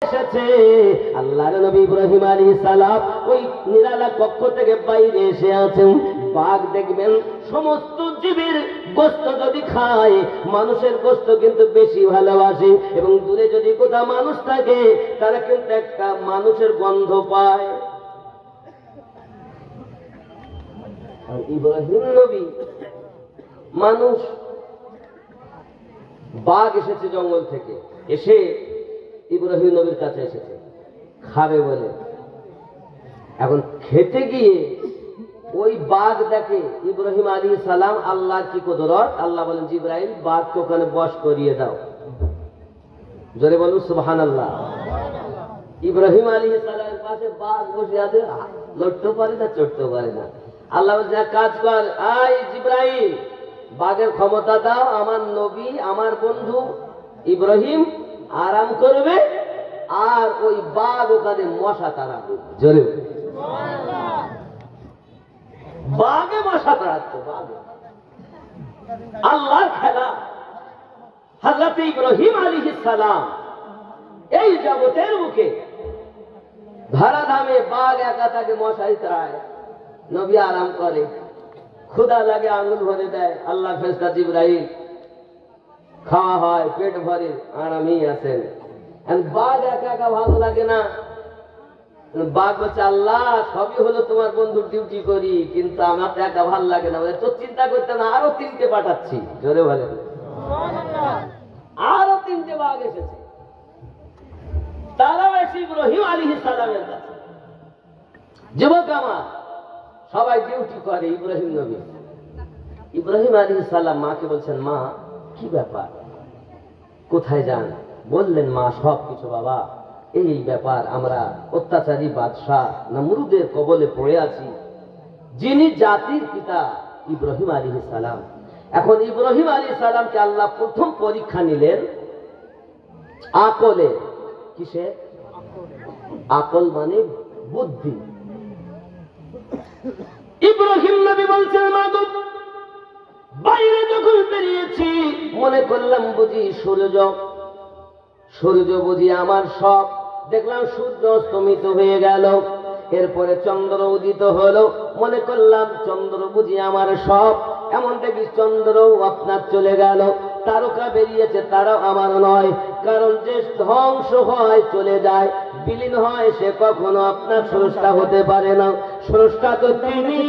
এসেছে। আল্লাহর নবী ইব্রাহিম আলাইহিস সালাম ওই নিরালা কক্ষ থেকে বাইরে এসে আছেন। বাঘ দেখবেন সমস্ত জীবের গোশত যদি খায়, মানুষের গোশত কিন্তু বেশি ভালোবাসে, এবং দূরে যদি কোথাও মানুষ থাকে তারা কিন্তু একটা মানুষের গন্ধ পায়। আর ইব্রাহিম নবী মানুষ, বাঘ এসেছে জঙ্গল থেকে, এসে ইব্রাহিম নবীর কাছে এসেছে খাবে বলে। এখন খেতে গিয়ে ওই বাঘ দেখে ইব্রাহিম আলাইহিস সালাম, আল্লাহ কি কুদরত, আল্লাহ বলেন জিবরাইল বাঘকে ওখানে বশ করিয়ে দাও। জোরে বলুন সুবহানাল্লাহ। ইব্রাহিম আলাইহিস সালামের পাশে বাঘ বসে আছে, লড়তেও পারে না চড়তেও পারে না। আল্লাহ বলছে কাজ কর, আই জিবরাইল বাঘের ক্ষমতা দাও, আমার নবী আমার বন্ধু ইব্রাহিম আরাম করবে, আর ওই বাঘ ওখানে মশা তাড়াবে। জোরে বাঘে মশা তাড়াচ্ছে, বাঘে আল্লাহর খেলা। হযরত ইব্রাহিম আলাইহিস সালাম এই জগতের বুকে ধরাধামে বাঘ একা তাকে মশাই তাড়ায়, নবী আরাম করে, ক্ষুধা লাগে আঙুল ভরে দেয়, আল্লাহ ফেরেশতা জিবরাইল খাওয়া হয়, পেট ভরে আরামই আছেন। বাঘ একা একা ভালো লাগে না। বাঘ বলছে আল্লাহ সবই হলো তোমার বন্ধুর ডিউটি করি, কিন্তু আমার তো একা ভালো লাগে না, তো চিন্তা করতে না, আরো 3টে পাঠাচ্ছি। জোরে বলেন আরো 3টে বাঘ এসেছে, তারাও এসে ইব্রাহিম আলাইহিস সালামের কাছে। যুবক আমার সবাই ডিউটি করে, ইব্রাহিম নবী। ইব্রাহিম আলাইহিস সালাম মাকে বলছেন, মা কি ব্যাপার, কোথায় যান? বললেন মা সব কিছু বাবা, এই ব্যাপার, আমরা অত্যাচারী বাদশাহ নমরুদের কবলে পড়ে আছি, যিনি জাতির পিতা ইব্রাহিম আলাইহিস সালাম। এখন ইব্রাহিম আলাইহিস সালামকে আল্লাহ প্রথম পরীক্ষা নিলেন আকলে। কিসে? আকল মানে বুদ্ধি। ইব্রাহিম নবী বলছেন মাগো বাইরে যখন বেরিয়েছি মনে করলাম বুঝি সূর্য বুঝি আমার সব, দেখলাম সূর্য অস্তমিত হয়ে গেল, এরপরে চন্দ্র উদিত হলো, মনে করলাম চন্দ্র বুঝি আমার সব, এমন দেখি চন্দ্রও আপনার চলে গেল, তারকা বেরিয়েছে তারাও আমার নয়, কারণ যে ধ্বংস হয় চলে যায়, বিলীন হয়, সে কখনো আপনার স্রষ্টা হতে পারে না। স্রষ্টা তো তিনি,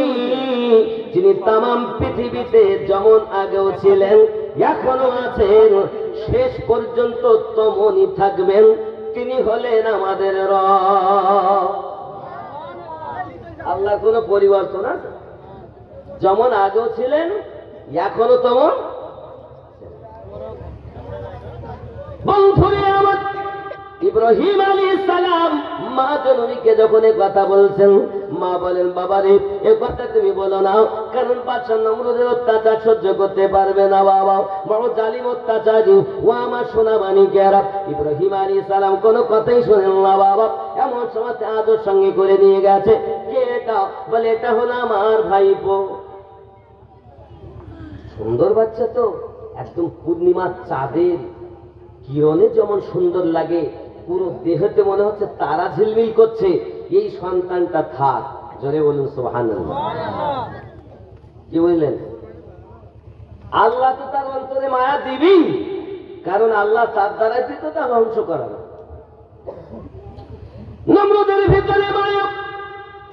যিনি তামাম পৃথিবীতে যেমন আগেও ছিলেন এখনো আছেন, শেষ পর্যন্ত তেমনই থাকবেন, তিনি হলেন আমাদের রব। আল্লাহর কোনো পরিবর্তন আছে? যেমন আগেও ছিলেন এখনো তেমন। বন্ধুরে আমার, ইব্রাহিম আলাইহিস সালাম মা জননীকে যখন এই কথা বলছেন, মা বলেন বাবারে এ কথা তুমি বলো না, কারণ বাদশা নমরুদের অত্যাচার সহ্য করতে পারবে না বাবা, বড় জালিম অত্যাচারী। ও আমার সোনা মানিকেরা, ইব্রাহিম আলাইহিস সালাম কোনো কথাই শোনেন না বাবা। এমন সময় আদর সঙ্গে করে নিয়ে গেছে, কে এটা? বলে এটা হলো আমার ভাইপো। সুন্দর বাচ্চা তো, একদম পূর্ণিমার চাঁদের কিরণে যেমন সুন্দর লাগে, পুরো দেহতে মনে হচ্ছে তারা ঝিলমিল করছে, এই সন্তানটা থাক। জোরে বলুন সুবহানাল্লাহ। কি বললেন? আল্লাহ তো তার অন্তরে মায়া দিবেই, কারণ আল্লাহ তার দ্বারাই তো তার ধ্বংস করানো। নমরুদের ভিতরে মায়া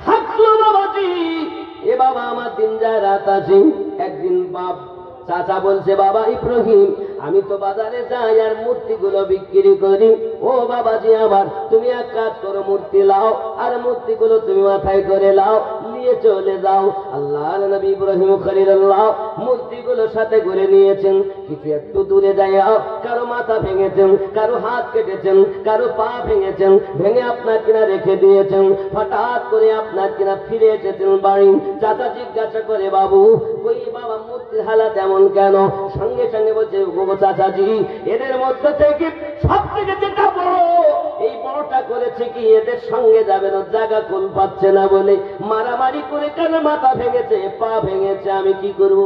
থাকলো বাবাজি। এ বাবা আমার দিন যায় রাত আছে। একদিন চাচা বলছে, বাবা ইব্রাহিম আমি তো বাজারে যাই আর মূর্তিগুলো বিক্রি করি, ও বাবাজি আমার তুমি এক কাজ করো, মূর্তি লাও আর মূর্তিগুলো তুমি মাথায় করে লাও, নিয়ে চলে যাও। আল্লাহর নবী ইব্রাহিম খলিলুল্লাহ মূর্তিগুলো সাথে করে নিয়েছেন, কিছু একটু দূরে যাইয়াও কারো মাথা ভেঙেছেন, কারো হাত কেটেছেন, কারো পা ভেঙেছেন, ভেঙে আপনার কিনা রেখে দিয়েছেন। হঠাৎ করে আপনার কিনা ফিরে এসেছেন বাড়ি। চাচা জিজ্ঞাসা করে, বাবু ওই বাবা মূর্তির হালাত এমন কেন? সঙ্গে সঙ্গে বলছে, চাচাজি এদের মধ্যে থেকে সব থেকে যেটা বড়, এই বড়টা করেছে কি এদের সঙ্গে যাবে না, জায়গা কোন পাচ্ছে না বলে মারামারি করে কেন মাথা ভেঙেছে, পা ভেঙেছে, আমি কি করব?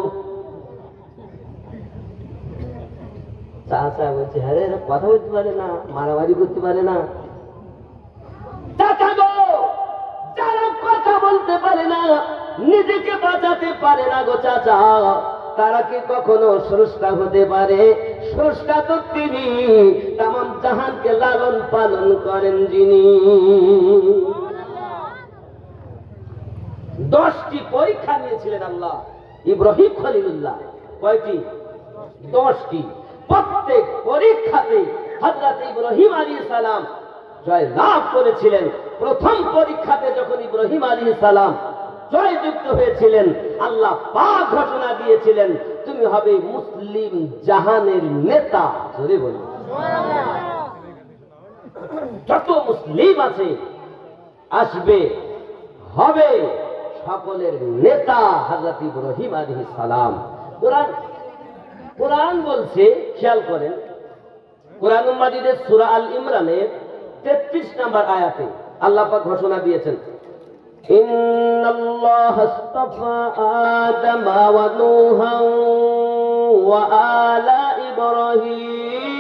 চাচা বলছে, হ্যাঁ কথা বলতে পারে না, মারামারি করতে পারে না, বলতে পারে না, নিজেকে বাঁচাতে পারে না গো চাচা, তারা কি কখনো স্রষ্টা হতে পারে? স্রষ্টা তো তিনি, তামাম জাহানকে লালন পালন করেন যিনি। 10টি পরীক্ষা নিয়েছিলেন আল্লাহ ইব্রাহিম খলিলুল্লাহ। কয়টি? 10টি। প্রত্যেক পরীক্ষাতে হযরত ইব্রাহিম আলাইহিস সালাম জয় লাভ করেছিলেন। প্রথম পরীক্ষাতে যখন ইব্রাহিম আলাইহিস সালাম জয়যুক্ত হয়েছিলেন, আল্লাহ পাক ঘোষণা দিয়েছিলেন, তুমি হবে মুসলিম জাহানের নেতা। জোরে বলুন যত মুসলিম আছে আসবে, হবে সকলের নেতা হযরত ইব্রাহিম আলাইহিস সালাম। কোরআন বলছে, খেয়াল করেন, কোরআন মাজিদের সূরা আল ইমরানের 33 নম্বর আয়াতে আল্লাহ পাক ঘোষণা দিয়েছেন, ইন্নাল্লাহা আস্তাফা আদামা ওয়া নূহান ওয়া আলা ইব্রাহিম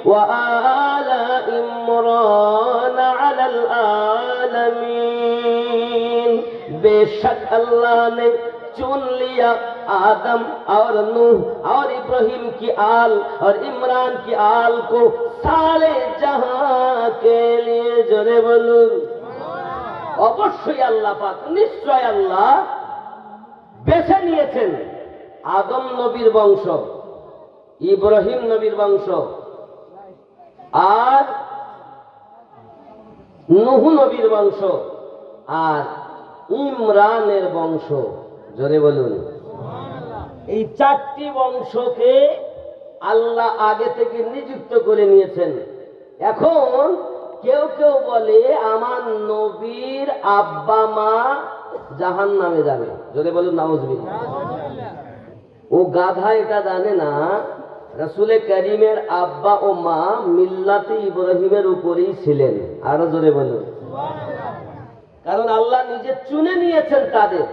ওয়া আলা ইমরান আলাল আলামিন। बेशक अल्लाह ने चुन लिया आदम और नूह और इब्राहिम की आल और इमरान की आल को सारे जहां के लिए। जोरे बोलूं অবশ্যই আল্লাহ পাক, নিশ্চয় আল্লাহ বেছে নিয়েছেন আদম নবীর বংশ, ইব্রাহিম নবীর বংশ আর নূহ নবীর বংশ আর ইমরানের বংশ। জোরে বলুন এই 4টি বংশকে আল্লাহ আগে থেকে নিযুক্ত করে নিয়েছেন। এখন কেউ কেউ বলে আমার নবীর আব্বা মা জাহান্নামে যাবে। জোরে বলুন নাউজুবিল্লাহ। ও গাধা এটা জানে না রাসূলে কারীমের আব্বা ও মা মিল্লাতে ইব্রাহিমের উপরেই ছিলেন। আরো জোরে বলুন, কারণ আল্লাহ নিজে চুনে নিয়েছেন তাদের।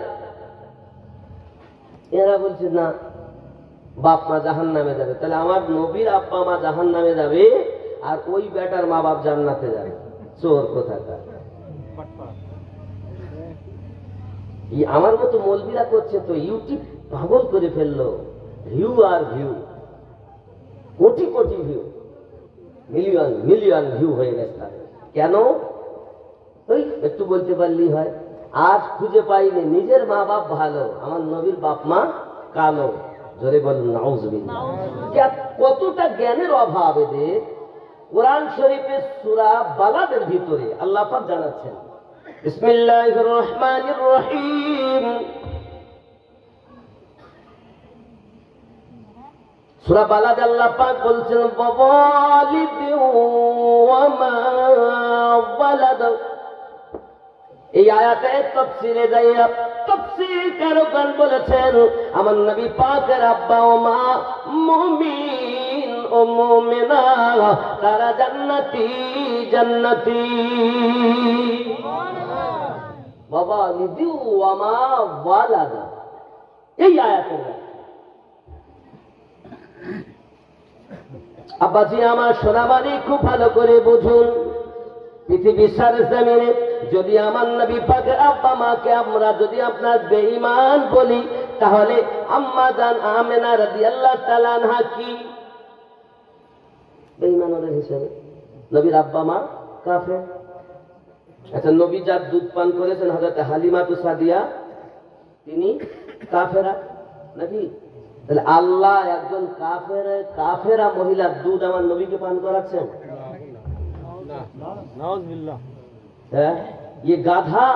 এরা বলছে না বাপ মা জাহান্নামে যাবে, তাহলে আমার নবীর আব্বা মা জাহান্নামে যাবে আর ওই বেটার মা বাপ জান্নাতে যাবে। চোর কোথাকার। আমার মতো মৌলবীরা করছে তো, ইউটিউব পাগল করে ফেললো, ভিউ আর view, crore crore view, million million view হয়ে গেছে। কেন? ওই একটু বলতে পারলেই হয়। আজ খুঁজে পাইনি নিজের মা বাপ ভালো, আমার নবীর বাপ মা কালো। জোরে বলুন নাউজুবিল্লাহ। কতটা জ্ঞানের অভাব এদের। কোরআন শরীফের সূরা বালাদের ভিতরে আল্লাহ পাক জানাচ্ছেন, বিসমিল্লাহির রহমানির রহিম। সূরা বালাদ আল্লাহ পাক বলছেন, ওয়ালিদি ওয়া মা ওয়ালাদ। এই আয়াতের তাফসীরে যাইয়া তাফসীরকারগণ বলেছেন, আমার নবী পাকের আব্বা ও মা মুমিন ও মুমিনা, তারা জান্নাতি জান্নাতি। বাবা লিদু ওয়া মা ওয়ালাদ, এই আয়াতের আব্বাজি আমার সোনামানি খুব ভালো করে বুঝুন। পৃথিবীর সারা জমিনে যদি আমার নবী পাকের আব্বা মাকে আমরা যদি আপনার বেঈমান বলি, তাহলে আম্মা জান আমেনা রাদিয়াল্লাহু তাআলা আনহা কি বেঈমানের হিসাবে? নবীর আব্বা মা কাফের। আচ্ছা, নবী যার দুধ পান করেছেন হযরত হালিমা সাদিয়া, তিনি কাফেরা নাকি? তাহলে আল্লাহ একজন কাফেরা মহিলার দুধ আমার নবীকে পান করাচ্ছেন? হ্যাঁ, ये গাধা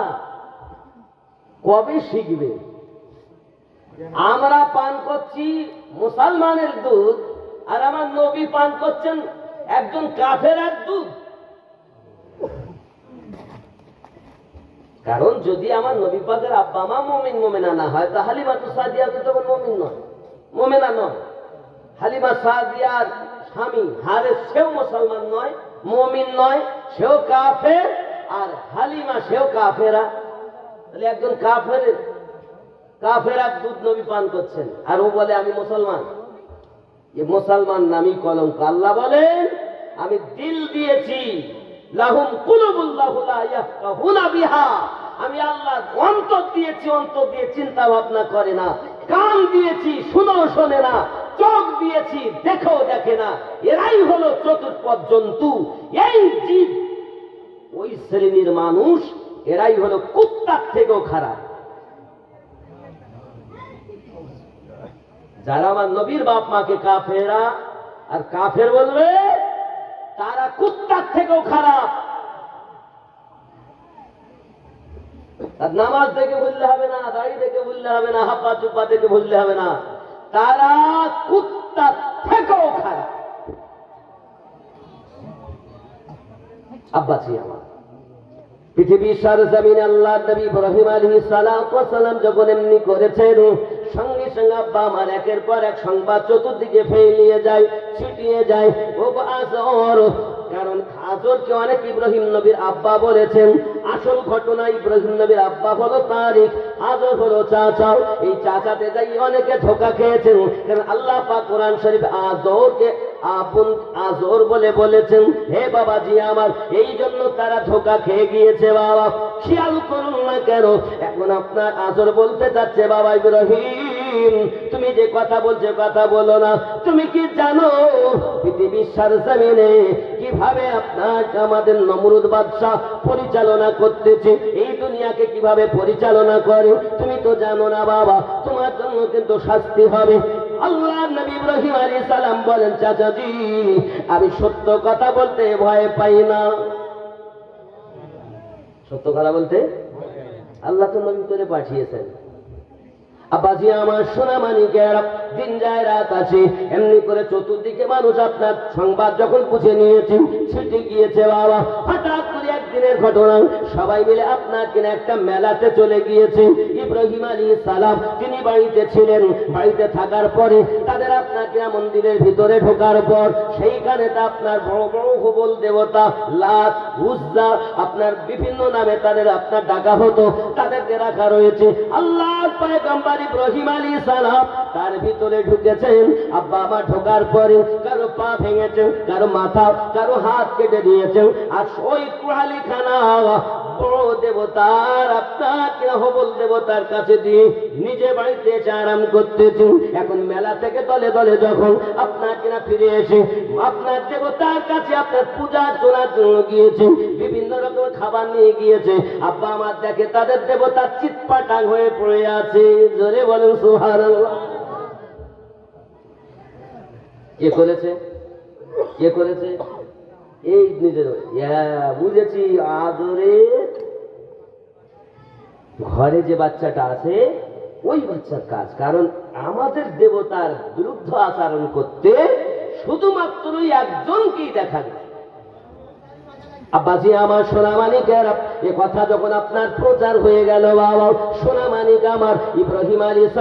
কবে শিখবে? আমরা পান করছি মুসলমানের দুধ আর আমার নবী পান করছেন একজন কাফেরার দুধ। কারণ যদি আমার নবী পাকের আব্বা মা মুমিন মুমিনা না হয়, তা হালিমা সাদিয়া তো তখন মুমিন নয়, মুমিনা নয়। হালিমা সাদিয়ার স্বামী হারেস, সেও মুসলমান নয়, মুমিন নয়, সেও কাফের, আর হালিমা সেও কাফেরা। তাহলে একজন কাফেরা দুধ নবী পান করছেন আর ও বলে আমি মুসলমান। এ মুসলমান নামই কলঙ্ক। আল্লাহ বলেন আমি দিল দিয়েছি, লাহুম কুলুবুল্লাহু লা ইয়াফকাহুনা বিহা, আমি আল্লাহ অন্তর দিয়েছি, অন্তর দিয়ে চিন্তা ভাবনা করে না, কান দিয়েছি শুনেও শোনে না, চোখ দিয়েছি দেখেও দেখে না। এরাই হলো চতুষ্পদ জন্তু। এই জীব, ওই শ্রেণীর মানুষ, এরাই হলো কুত্তার থেকেও খারাপ। যারা আমার নবীর বাপ মাকে কাফেরা আর কাফের বলবে, তারা কুত্তার থেকেও খারাপ। আর নামাজ দেখে ভুললে হবে না, দাড়ি দেখে ভুললে হবে না, হাপ্পা চুপ্পা দেখে ভুললে হবে না, তারা কুত্তার থেকেও খারাপ। আব্বাসী আমার, পৃথিবীর সরজমিনে আল্লাহ নবী ইব্রাহিম আলাইহিস সালাম যখন এমনি করেছেন, সঙ্গে সঙ্গে আব্বা আমার একের পর এক সংবাদ চতুর্দিকে ফেলিয়ে যায়, ছিটিয়ে যায়। ও আজর, কারণ হাজরকে অনেক ইব্রাহিম নবীর আব্বা বলেছেন। আসল ঘটনা, ইব্রাহিম নবীর আব্বা হলো তারিক, হাজর হলো চাচা। এই চাচাতে যাই অনেকে ধোঁকা খেয়েছেন, কারণ আল্লাহ পাক কোরআন শরীফ আজরকে আপন আজর বলে বলেছেন। হে বাবাজি আমার, এই জন্য তারা ধোঁকা খেয়ে গিয়েছে। বাবা খেয়াল করুন না কেন, এখন আপনার আজর বলতে যাচ্ছে, বাবা ইব্রাহিম তুমি যে কথা বলছো কথা বলো না। তুমি কি জানো পৃথিবীর সরজমিনে কিভাবে আপনার আমাদের নমরুদ বাদশাহ পরিচালনা করতেছে, এই দুনিয়াকে কিভাবে পরিচালনা করে? তুমি তো জানো না বাবা, তোমার জন্য কিন্তু শাস্তি হবে। আল্লাহ নবী ইব্রাহিম আলাইহিস সালাম বলেন, চাচাজি আমি সত্য কথা বলতে ভয় পাই না। সত্য কথা বলতে আল্লাহ তো নবী করে পাঠিয়েছেন। আব্বাজি আমার, সোনা মানিকের, দিন যায় রাত আছে, এমনি করে চতুর্দিকে মানুষ আপনার সংবাদ যখন বুঝে নিয়েছে, ছুটে গিয়েছে। বাবা হঠাৎ করে একদিনের ঘটনা, সবাই মিলে আপনার কিনা একটা মেলাতে চলে গিয়েছে। ইব্রাহিম আলাইহিস সালাম তিনি বাড়িতে ছিলেন। বাড়িতে থাকার পরে তাদের আপনার কিনা মন্দিরের ভিতরে ঢোকার পর সেইখানে তা আপনার বড় বড় হুবল দেবতা, লাত, উজ্জা, আপনার বিভিন্ন নামে তাদের আপনার ডাকা হতো, তাদেরকে রাখা রয়েছে। আল্লাহর পয়গম্বর ইব্রাহিম আলাইহিস সালাম তার ভিতরে ঢুকেছেন। আব্বা আমার ঢোকার পরে কারো পা ভেঙেছে, কারো মাথা, কারো হাত কেটে দিয়েছে। আর ওই কুহালিখানা বড় দেবতার আপনার কিনা হবল দেবতার কাছে দিয়ে নিজে বাড়িতে এসে আরাম করতেছে। এখন মেলা থেকে দলে দলে যখন আপনার কিনা ফিরে এসে আপনার দেবতার কাছে আপনার পূজা চলার জন্য গিয়েছে, বিভিন্ন রকম খাবার নিয়ে গিয়েছে। আব্বা আমার দেখে তাদের দেবতার চিৎপাটাং হয়ে পড়ে আছে। জোরে বলেন সুবহানাল্লাহ। কে করেছে? কে করেছে? এই নিজের বুঝেছি, আদরে ঘরে যে বাচ্চাটা আছে ওই বাচ্চার কাজ। কারণ আমাদের দেবতার বিরুদ্ধে আচরণ করতে শুধুমাত্রই একজনকেই দেখা যায়। আব্বাজি আমার, সোনা মানিকের, এ কথা যখন আপনার প্রচার হয়ে গেল, বাবা সোনা মানিক আমার, ইব্রাহিম আলাইহিস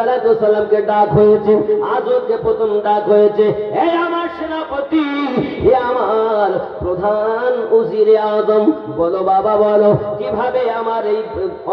সালামকে ডাক হয়েছে, আজরকে প্রথম ডাক হয়েছে। হে আমার সেনাপতি, হে আমার প্রধান উজিরে আজম, বলো বাবা বলো, কিভাবে আমার এই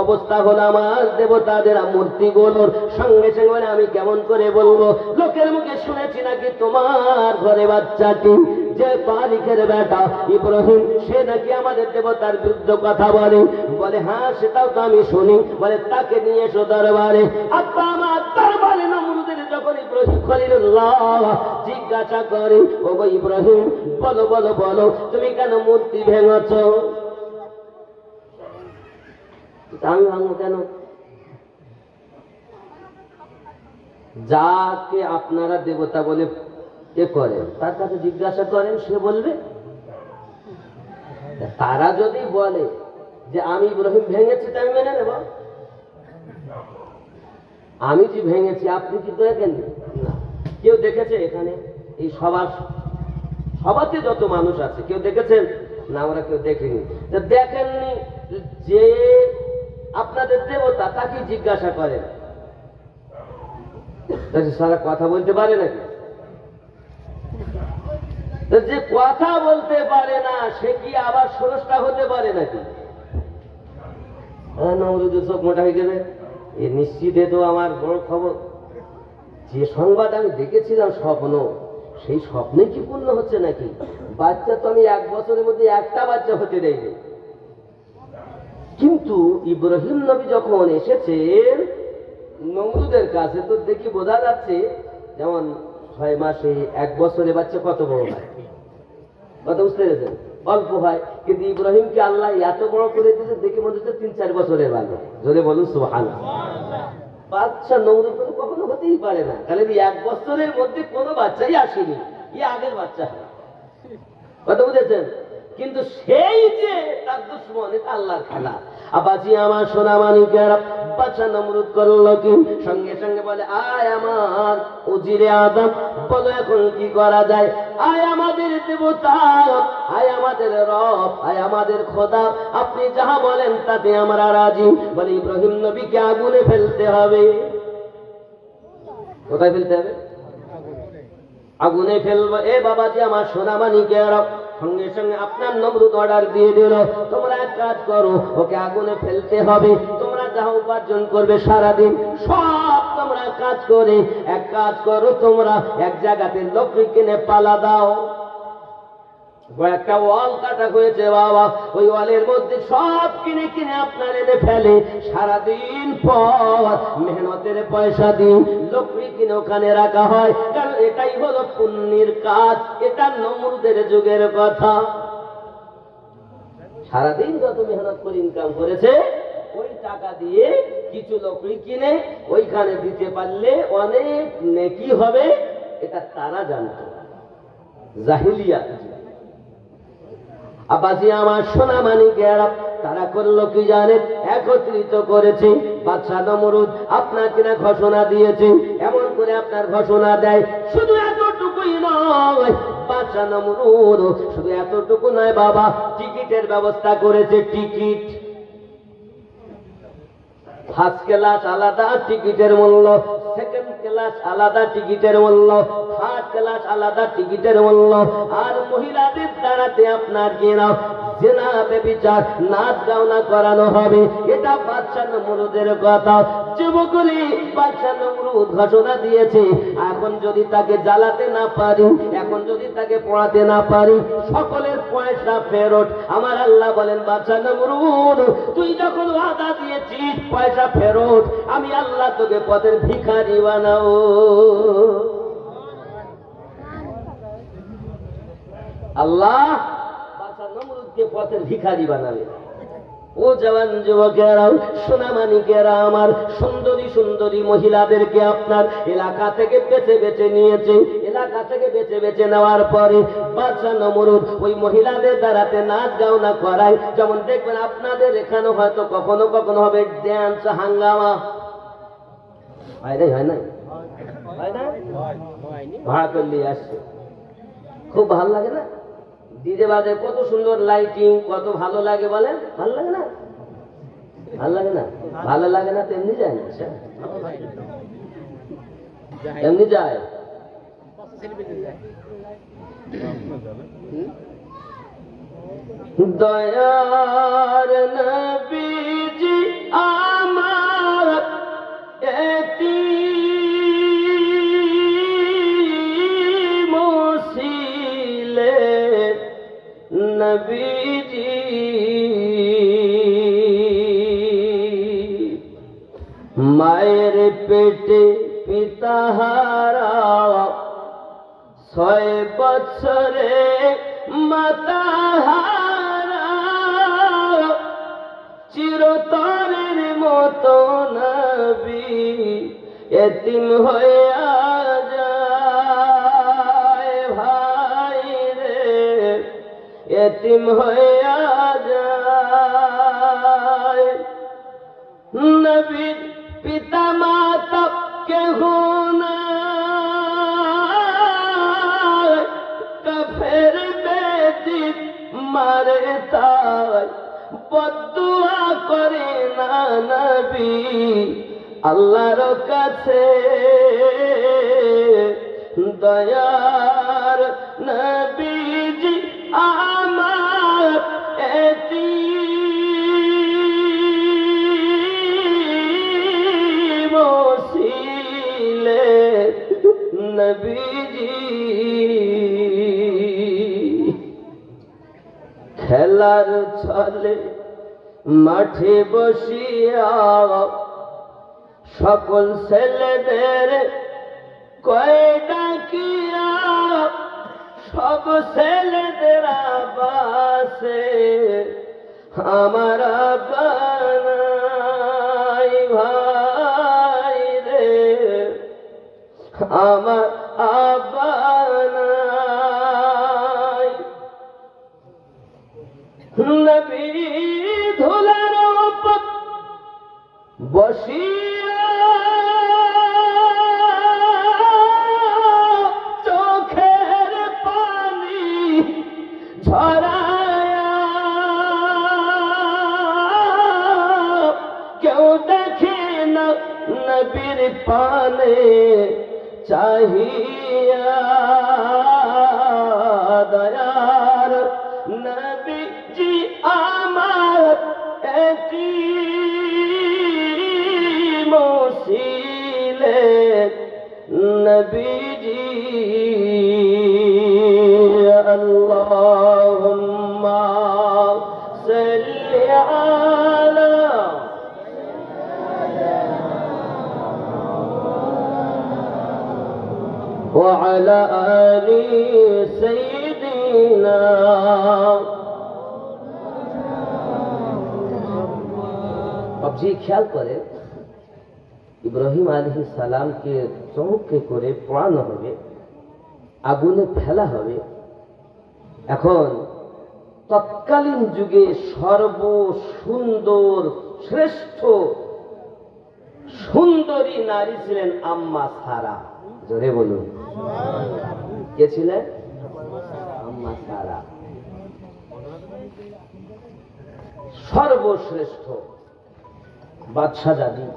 অবস্থা হলো? আমার দেবতাদের মূর্তিগুলোর সঙ্গে সঙ্গে আমি কেমন করে বলবো? লোকের মুখে শুনেছি নাকি তোমার ঘরে বাচ্চাটি যে তারিখের বেটা ইব্রাহিম, সে নাকি আমাদের দেবতার বিরুদ্ধে কথা বলে। বলে হ্যাঁ, সেটাও তো আমি শুনি। বলে তাকে নিয়ে এসো দরবারে। আব্বা আমার দরবারে নমরুদের যখন ইব্রাহিম খলিলুল্লাহ জিজ্ঞাসা করে, ও গো ইব্রাহিম, বলো বলো বলো, তুমি কেন মূর্তি ভেঙেছ? আমি ভাঙবো কেন? যাকে আপনারা দেবতা বলে কে করেন তার কাছে জিজ্ঞাসা করেন, সে বলবে। তারা যদি বলে যে আমি ইব্রাহিম ভেঙেছি, তা আমি মেনে নেব। আমি যে ভেঙেছি আপনি কি দেখেন না? কেউ দেখেছে এখানে এই সভাতে যত মানুষ আছে কেউ দেখেছেন না? আমরা কেউ দেখিনি। দেখেননি যে আপনাদের দেবতা, তাকে জিজ্ঞাসা করেন। সারা কথা বলতে পারে নাকি? যে কথা বলতে পারে না সে কি আবার স্রষ্টা হতে পারে নাকি? নমরুদের চোখ মোটা হয়ে গেলে এ নিশ্চিত তো আমার বড় খবর। যে সংবাদ আমি দেখেছিলাম স্বপ্ন, সেই স্বপ্নে কি পূর্ণ হচ্ছে নাকি? বাচ্চা তো আমি 1 বছরের মধ্যে একটা বাচ্চা হতে দেয়নি। কিন্তু ইব্রাহিম নবী যখন এসেছেন নমরুদের কাছে, তো দেখি বোঝা যাচ্ছে যেমন 6 মাসে 1 বছরে বাচ্চা কত বড় হয়, কথা বুঝতে পেরেছেন? অল্প হয়। কিন্তু ইব্রাহিমকে আল্লাহ এত বড় করে দিয়েছে, দেখে মনে হচ্ছে 3-4 বছরের বালক। জোরে বলুন সুবহানাল্লাহ। বাচ্চা নমরুদ কখনো হতেই পারে না, কারণ 1 বছরের মধ্যে কোনো বাচ্চাই আসেনি, আগের বাচ্চা, কথা বুঝেছেন? কিন্তু সেই যে তার দুশ্মন, এটা আল্লাহর খেলা। আবাজি আমার সোনা মানিকের বাচ্চা নমরুদ করলো কি, সঙ্গে সঙ্গে বলে, আয় আমার উজিরে আদম, বলো এখন কি করা যায়? আয় আমাদের দেবতা, আয় আমাদের রব, আয় আমাদের খোদা, আপনি যাহা বলেন তাতে আমরা রাজি। বলে ইব্রাহিম নবীকে আগুনে ফেলতে হবে। কোথায় ফেলতে হবে? আগুনে ফেলবো। এ বাবাজি আমার সোনা মানিকের, সঙ্গে সঙ্গে আপনার নমরুদ অর্ডার দিয়ে দিল, তোমরা এক কাজ করো, ওকে আগুনে ফেলতে হবে। তোমরা যা উপার্জন করবে সারাদিন সব তোমরা কাজ করে এক কাজ করো, তোমরা এক জায়গাতে লকড়ি কিনে পালা দাও। একটা ওয়াল কাটা হয়েছে বাবা, ওই ওয়ালের মধ্যে সব কিনে কিনে আপনার এনে ফেলে। সারাদিন পর মেহনতের পয়সা দিন লকড়ি কিনে ওখানে রাখা হয়, কারণ এটাই হলো পুণ্যের কাজ। এটা নমরুদের যুগের কথা। সারাদিন যত মেহনত করে ইনকাম করেছে, ওই টাকা দিয়ে কিছু লকড়ি কিনে ওইখানে দিতে পারলে অনেক নেকি হবে, এটা তারা জানত, জাহিলিয়া। আব্বাজি আমার সোনা মানিকেরা, তারা করলো কি জানেন? একত্রিত করেছে। বাদশা নমরুদ আপনার কিনা ঘোষণা দিয়েছে, এমন করে আপনার ঘোষণা দেয়। শুধু এতটুকুই নয়, বাদশা নমরুদ শুধু এতটুকু নয় বাবা, টিকিটের ব্যবস্থা করেছে। টিকিট, ফার্স্ট ক্লাস আলাদা টিকিটের মূল্য, সেকেন্ড ক্লাস আলাদা টিকিটের মূল্য, থার্ড ক্লাস আলাদা টিকিটের মূল্য। আর মহিলাদের দ্বারাতে আপনার কিনা জেনা বেবিচার নাচ গাওনা করানো হবে। এটা বাদশা নমরুদের কথা। যুবকরি বাদশা নমরুদ ঘোষণা দিয়েছে, এখন যদি তাকে জ্বালাতে না পারি, এখন যদি তাকে পড়াতে না পারি, সকলের পয়সা ফেরত। আমার আল্লাহ বলেন, বাদশা নমরুদ তুই যখন ওয়াদা দিয়েছিস পয়সা ফেরত, আমি আল্লাহ তোকে পথের ভিখারি বানাও। আল্লাহ বাদশা নমরুদকে পথের ভিখারি বানাবে। ও জওয়ান যুবকেরাও, সোনা মানিকেরা আমার, সুন্দরী সুন্দরী মহিলাদেরকে আপনার এলাকা থেকে বেছে বেছে নিয়েছে। এলাকা থেকে বেছে বেছে নেওয়ার পরে বাদশা নমরুদ ওই মহিলাদের দ্বারাতে নাচ গাওনা করায়। যেমন দেখবেন আপনাদের এখানে হয়তো কখনো কখনো হবে ড্যান্স, হাঙ্গামা, হয় নাই? হয় নাই? হয় না? ভাড়া করলে আসছে, খুব ভালো লাগে না? ডিজে বাজে, কত সুন্দর লাইটিং, কত ভালো লাগে বলেন? ভালো লাগে না? ভালো লাগে না? ভালো লাগে না তেমনি যায় না, এমনি যায়। দয়ার নবীজি আমার নবীজি মায়ের পেটে পিতাহারা 6 বছরে মাতাহারা, চিরতরের মতো নবী এতিম হইয়া যায়। ভাই রে এতিম হইয়া যায়। নবীর পিতা মাতা কেহ নাই, কাফের বেদিন মারে তাই বদদুয়া করে না নবী আল্লাহর কাছে। দয়ার নবীজি আমার এতিম ছিলে নবীজি। খেলার ছলে মাঠে বসিয়া সকল ছেলেদের কয় ডাকিয়া, সব ছেলেদের আবাসে আমার আব্বা নাই ভাই রে, আমার আব্বা নাই। নবী ধুলার উপর বসিয়া চোখের পানি ঝরায়া, কেউ দেখে না নবীর পানে চাহিয়া, দয়ার নবীজি আমার এটি মুসিলে নবীজি, আল্লাহুম্মা সাল্লি আলা ওয়া আলা আলি সাইয়্যিদিনা। বাবজি খেয়াল করে ইব্রাহিম আলাইহিস সালামকে চমকে করে পোড়ানো হবে, আগুনে ফেলা হবে। এখন তৎকালীন যুগে সর্বসুন্দর শ্রেষ্ঠ সুন্দরী নারী ছিলেন আম্মা সারা। জোরে বলুন, কে ছিলেন? আম্মা সারা সর্বশ্রেষ্ঠ বাদশা দাদি,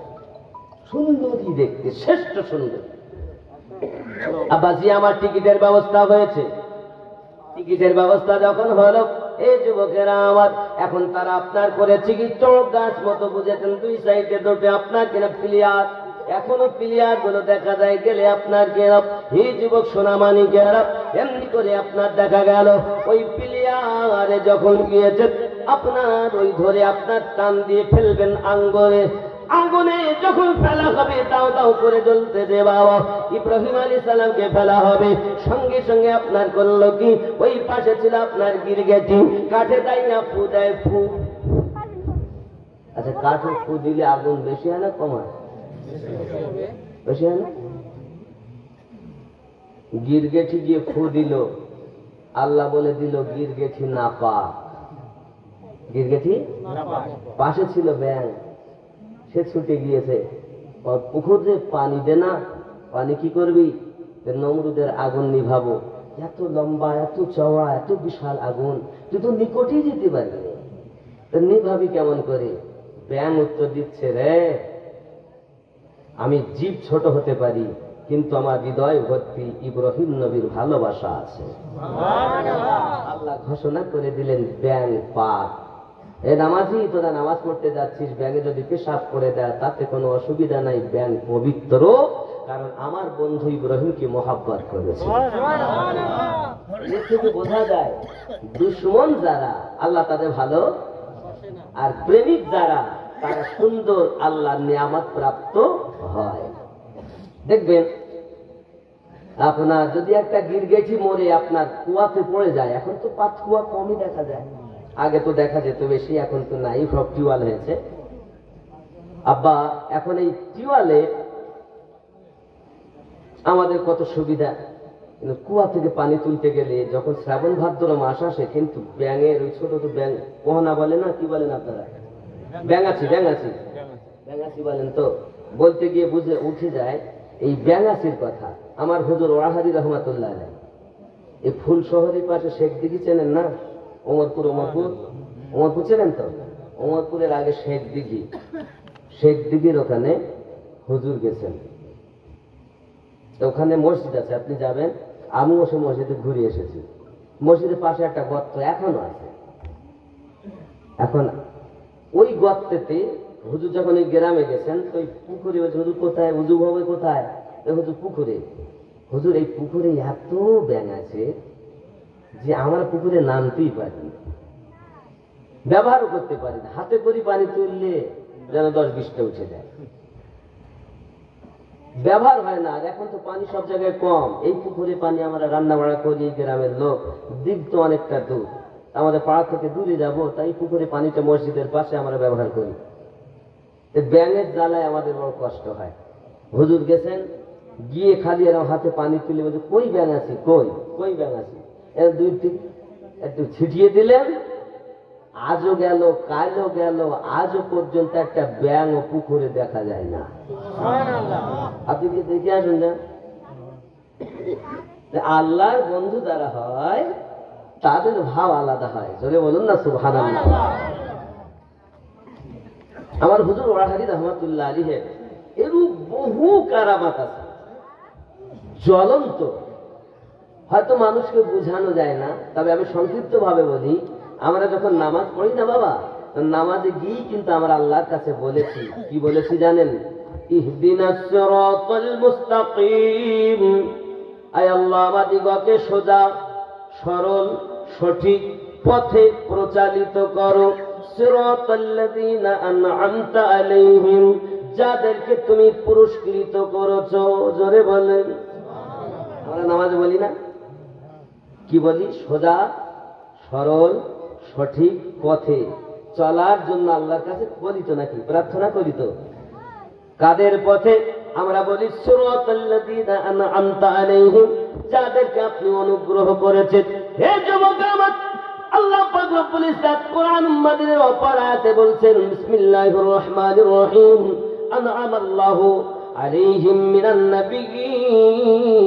সুন্দরী দেখতে, শ্রেষ্ঠ সুন্দরী। আব্বাজি আমার টিকিটের ব্যবস্থা হয়েছে। টিকিটের ব্যবস্থা যখন হলো, এই যুবকেরা আমার এখন তারা আপনার করে টিকিট চোখ গাছ মতো বুঝেছেন, দুই সাইডে দুটো আপনার কিনা প্লেয়ার, এখনো প্লেয়ার গুলো দেখা যায় গেলে আপনার কেরাপ, এই যুবক সোনামানি কেরাপ, এমনি করে আপনার দেখা গেল ওই প্লেয়ারে যখন গিয়েছে আপনার ওই ধরে আপনার টান দিয়ে ফেলবেন আঙ্গরে, আগুনে যখন ফেলা হবে দাও দাও করে জ্বলতে যে বাবা ইব্রাহিম আলাইহিস সালামকে ফেলা হবে, সঙ্গে সঙ্গে আপনার করলো কি, ওই পাশে ছিল আপনার গিরগেটি, কাঠে দেয় না ফু দেয় ফু। আচ্ছা, কাঠে ফু দিলে আগুন বেশি হয় না কম হয়? বেশি হয় না? গিরগেটি গিয়ে ফু দিল, আল্লাহ বলে দিল গিরগেটি না পাক। গিরগেটি পাশে ছিল ব্যাং, সে ছুটে গিয়েছে, পুকুরে পানি দে না, পানি কি করবি? নমরুদের আগুন নিভাবো। এত লম্বা, এত চওড়া, এত বিশাল আগুন, তুই তো নিকটেই যেতে পারবি, নিভাবি কেমন করে? ব্যাং উত্তর দিচ্ছে, রে আমি জীব ছোট হতে পারি, কিন্তু আমার হৃদয় ভর্তি ইব্রাহিম নবীর ভালোবাসা আছে। আল্লাহ ঘোষণা করে দিলেন ব্যাং পাক। এ নামাজি, তোরা নামাজ পড়তে যাচ্ছিস, ব্যাঙে যদি পেশাব করে দেয় তাতে কোনো অসুবিধা নাই, ব্যাং পবিত্র, কারণ আমার বন্ধু ইব্রাহিমকে মহাব্বত করেছে। এর থেকে বোঝা যায় দুশ্মন যারা আল্লাহ তাদের ভালো, আর প্রেমিক যারা তারা সুন্দর আল্লাহর নিয়ামত প্রাপ্ত হয়। দেখবেন আপনার যদি একটা গিরগেটি মরে আপনার কুয়াতে পড়ে যায়, এখন তো পাঁচ কুয়া কমই দেখা যায়, আগে তো দেখা যেত বেশি, এখন তো নাই, সব টিউবওয়েল হয়েছে। আব্বা এখন এই টিউবওয়েলে আমাদের কত সুবিধা, কিন্তু কুয়া থেকে পানি তুলতে গেলে যখন শ্রাবণ ভাদ্র মাস আসে, কিন্তু ব্যাঙের ওই ছোট তো ব্যাঙ কোহনা বলে না, কি বলেন আপনারা? ব্যাঙাচি, ব্যাঙাচি, ব্যাঙাচি বলেন তো, বলতে গিয়ে বুঝে উঠে যায় এই ব্যাঙাচির কথা। আমার হুজুর ওয়াহাদি রহমাতুল্লাহ আলাইহি এই ফুল শহরের পাশে শেখ দিঘি চেনেন না? ওমরপুর, ওমরপুর চেনেন তো? ওমরপুরের আগে শেখ দিঘি, শেখ দিঘির ওখানে হুজুর গেছেন, তো ওখানে মসজিদ আছে, আপনি যাবেন। আমিও সে মসজিদে ঘুরে এসেছি, মসজিদের পাশে একটা গর্ত এখনো আছে। এখন ওই গর্তেতে হুজুর যখন ওই গ্রামে গেছেন, তো ওই পুকুরে হুজুর কোথায় উজু হবে, কোথায়? হুজুর পুকুরে। হুজুর এই পুকুরে এত ব্যাঙ আছে যে আমার পুকুরে নামতেই পারি। ব্যবহারও করতে পারি না। হাতে করে পানি তুললে যেন 10-20টা উঠে যায়, ব্যবহার হয় না। আর এখন তো পানি সব জায়গায় কম। এই পুকুরে পানি আমরা রান্না বাড়া করি, গ্রামের লোক, দিক তো অনেকটা দূর, আমাদের পাড়া থেকে দূরে যাব, তাই পুকুরে পানিটা মসজিদের পাশে আমরা ব্যবহার করি। ব্যাঙের জ্বালায় আমাদের বড় কষ্ট হয়। হুজুর গেছেন, গিয়ে খালি এরকম হাতে পানি তুলে বলছে কই ব্যাঙ আছি, কই কই ব্যাঙ আছি, দুই একটু ছিটিয়ে দিলেন, আজও গেল কালও গেল, আজও পর্যন্ত একটা ব্যাঙ ও পুকুরে দেখা যায় না। আপনি কি দেখে আসুন না? আল্লাহর বন্ধু যারা হয় তাদের ভাব আলাদা হয়, জোরে বলুন না সুবহানাল্লাহ। আমার হুজুর ওয়াহাদি রহমাতুল্লাহ আলাইহি এরূপ বহু কারামাত আছে, জ্বলন্ত, হয়তো মানুষকে বোঝানো যায় না। তবে আমি সংক্ষিপ্ত ভাবে বলি, আমরা যখন নামাজ পড়ি না বাবা, নামাজে গিয়ে কিন্তু আমরা আল্লাহর কাছে বলেছি, কি বলেছি জানেন? ইহদিনাস সিরাতাল মুস্তাকিম, আয় আল্লাহ আমাদিগকে সোজা সরল সঠিক পথে প্রচালিত করো। সিরাতাল্লাযীনা আন'আমতা আলাইহিম, যাদেরকে তুমি পুরস্কৃত করেছো। জোরে বলেন। আমরা নামাজে বলি না, কি বলি? সোজা সরল সঠিক পথে চলার জন্য আল্লাহর কাছে বলি তো, নাকি প্রার্থনা করি তো? কাদের পথে? আমরা বলি সিরাতাল্লাযীনা আন'আমতা আলাইহিম, যাদেরকে আপনি অনুগ্রহ করেছেন। হে যুবক আমার, আল্লাহ পাক রব্বুল ইজ্জত কোরআন মাজিদের অপর আয়াতে বলছেন, বিসমিল্লাহির রহমানির রহিম, আন'আমাল্লাহু আলাইহিম মিনান নাবিয়্যিন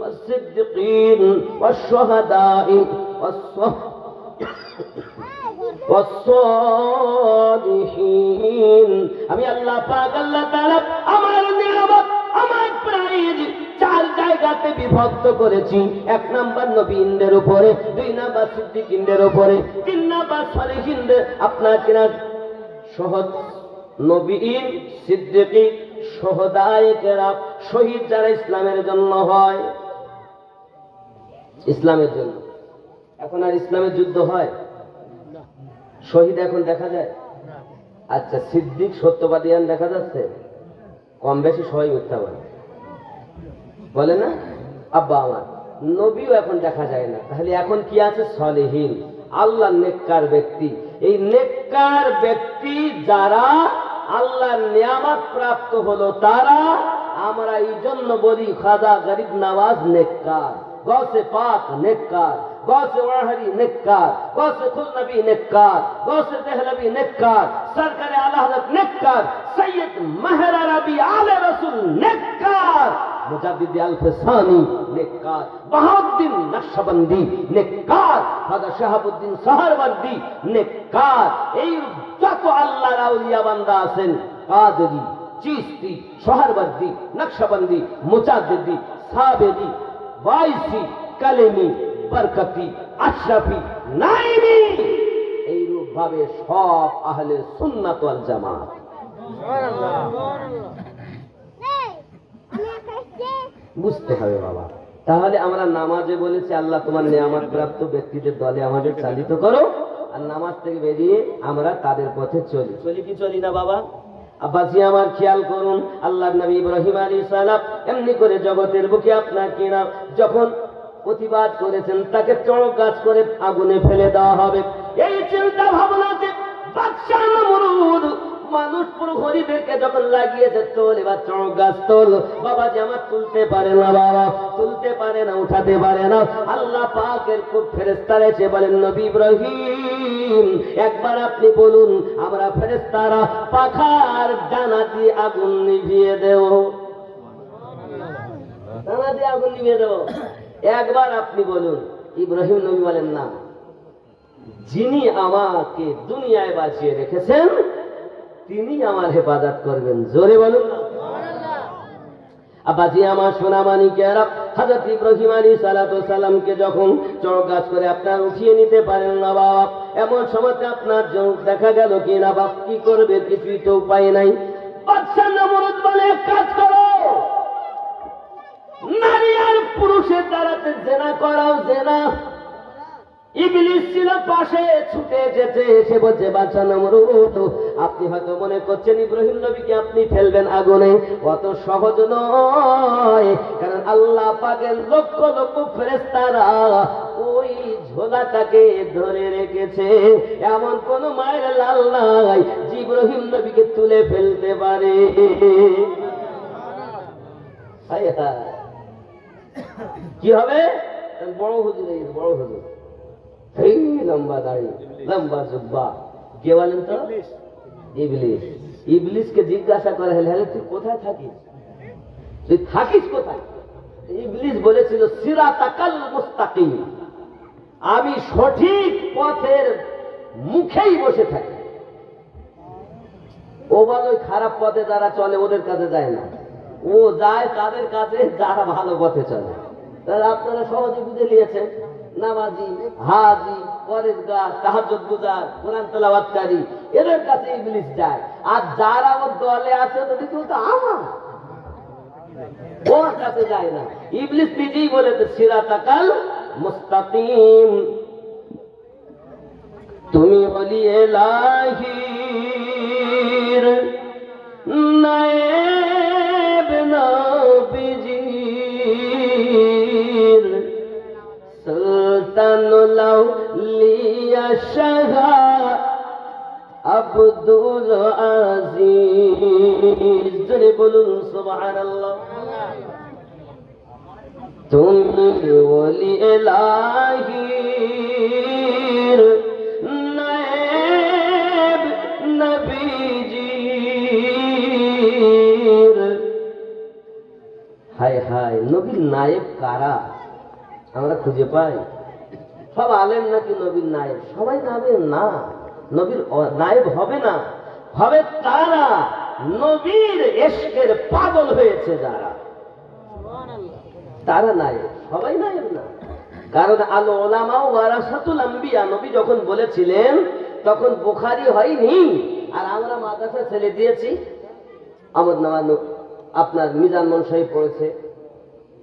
ওয়াস-সিদ্দিকিন ওয়াশ-শুহাদা'i ওয়াস-সালিহিন। আমি আল্লাহ পাক আল্লাহ তাআলা আমার নিয়ামত, আমার প্রাইজ 4 জায়গাতে বিভক্ত করেছি। 1 নাম্বার নবীদের উপরে, 2 নাম্বার সিদ্দিকিনদের উপরে, 3 নাম্বার সালেহিনদের। আপনার কিনা সহজ নবীন, সিদ্দিকিন, শুহাদায়ে কেরাম, শহীদ যারা ইসলামের জন্য হয়, ইসলামের জন্য। এখন আর ইসলামের যুদ্ধ হয়? শহীদ এখন দেখা যায়? আচ্ছা, সিদ্দিক সত্যবাদীয়ান দেখা যাচ্ছে? কম বেশি সবাই মিথ্যা বলে না? আব্বা আমার, নবীও এখন দেখা যায় না। তাহলে এখন কি আছে? সালেহীন, আল্লাহ নেককার ব্যক্তি। এই নেককার ব্যক্তি যারা আল্লাহর নিয়ামত প্রাপ্ত হলো, তারা আমরা এই জন্য বলি খাজা গরিব নওয়াজ নেককার, গৌসে পাক নেককার, গৌসে ওয়াহাদি নেককার, গৌসে খুলনবী নেককার, গৌসে দেহলভী নেককার, সরকারে আলা হযরত নেককার, সৈয়দ মেহর আরবী আলে রাসূল নেককার, মুজাদ্দিদ আল-ফসানি নেককার, বাহাউদ্দিন নকশবন্দি নেককার, খাজা শাহাবুদ্দিন সাহারওয়ার্দী নেককার। এই যত আল্লাহর আউলিয়া বান্দা আছেন, কাদেরী, চিশতি, সাহারওয়ার্দী, নকশবন্দি, মুজাদ্দিদি, সাবেরি, ওয়াইসি, কালেমি, বরকতি, আশরাফি, নাইমি, এইরূপ ভাবে সব আহলে সুন্নাত ওয়াল জামাত। বুঝতে হবে বাবা। তাহলে আমরা নামাজে বলেছি আল্লাহ তোমার নিয়ামত প্রাপ্ত ব্যক্তিদের দলে আমাদের চালিত করো, আর নামাজ থেকে বেরিয়ে আমরা তাদের পথে চলি। চলি কি চলি না বাবা? আব্বাসি আমার খেয়াল করুন, আল্লাহর নবী ইব্রাহিম আলাইহিস সালাম এমনি করে জগতের বুকে আপনার কিনা যখন প্রতিবাদ করেছেন, তাকে চড়ক গাছ করে আগুনে ফেলে দেওয়া হবে, এই চিন্তা ভাবনাতে বাদশা নমরুদ মানুষ প্রহরীদেরকে যখন লাগিয়েছে, তোল এবার চড়ক গাছ তোল। বাবা যে আমার তুলতে পারে না, বাবা তুলতে পারে না, উঠাতে পারে না। আল্লাহ পাকের খুব ফেরেশতারা এসে বলেন, নবী ইব্রাহিম একবার আপনি বলুন, আমরা ফেরেশতারা পাখার ডানা দিয়ে আগুন নিভিয়ে দেব, ডানা দিয়ে আগুন নিভিয়ে দেব। একবার আপনি বলুন। ইব্রাহিম নবী বলেন, না, যিনি আমাকে দুনিয়ায় বাঁচিয়ে রেখেছেন তিনি আমার হেফাজত করবেন। জোরে বলুন। আব্বাজি আমার সোনা মানিকেরা, হযরত ইব্রাহিম আলাইহিস সালাতু সালামকে যখন চড়ক গাছ করে আপনার উঠিয়ে নিতে পারেন না বাপ, এমন সময়তে আপনার দেখা গেল কি না বাপ, কি করবে কিছুই তো উপায় নাই। বাদশা নমরুদ বলে, কাজ করো, নারী আর পুরুষের দ্বারাতে জেনা করাও জেনা, ইবলিস ছিল পাশে, ছুটে এসেছে, এসে বলছে বাদশা নমরুদ, আপনি হয়তো মনে করছেন ইব্রাহিম নবীকে আপনি ফেলবেন আগুনে, অত সহজ নয়, কারণ আল্লাহ পাকের লক্ষ লক্ষ ফেরেশতারা ওই ঝোলাটাকে ধরে রেখেছে। এমন কোন মায়ের লাল নাই যে ইব্রাহিম নবীকে তুলে ফেলতে পারে। কি হবে? বড় হুজুর, বড় হুজুর, এই লম্বা দাড়ি, লম্বা জুব্বা, কে বলেন তো? ইবলিস। ইবলিসকে জিজ্ঞাসা করে, হলে তুই কোথায় থাকিস, তুই থাকিস কোথায়? ইবলিস বলেছিল সিরাতাকাল মুস্তাকিম, আমি সঠিক পথের মুখেই বসে থাকি। ও বলে ওই খারাপ পথে যারা চলে ওদের কাছে যায় না, ও যায় তাদের কাছে যারা ভালো পথে চলে। তাহলে আপনারা সহজে বুঝে নিয়েছেন, নামাজি, হাজি, পরেশগার, তাহাজ্জুদ গুজার, কোরআন তেলাওয়াতকারী, এদের কাছে ইবলিস যায়। আর যারা ওর দলে আছে তো আমার ওর কাছে যায় না। ইবলিস নিজেই বলেছে সিরাতাকাল মুস্তাকিম, তুমি বলি এলাহির নায়েব নবীজির সুলতানুল আউলিয়া শাহ আব্দুল আজিজ, জোরে বলুন সুবহানাল্লাহ। তুমি ওলি এলাহির নায়েব নবীজির। হায় হায়, নবীর নায়েব কারা আমরা খুঁজে পাই? সব আলেম নাকি নবীর নায়েব? সবাই নামের না, নবীর নায়েব হবে না, হবে তারা নবীর ইশকের পাগল হয়েছে যারা, তারা নায়েব, সবাই নায়েব না। কারণ আল উলামা ওয়ারাসাতুল আম্বিয়া, নবী যখন বলেছিলেন তখন বুখারী হয়নি, আর আমরা মাদ্রাসা ছেড়ে দিয়েছি। আমদ নামান আপনার মিজান মনসাই পড়েছে,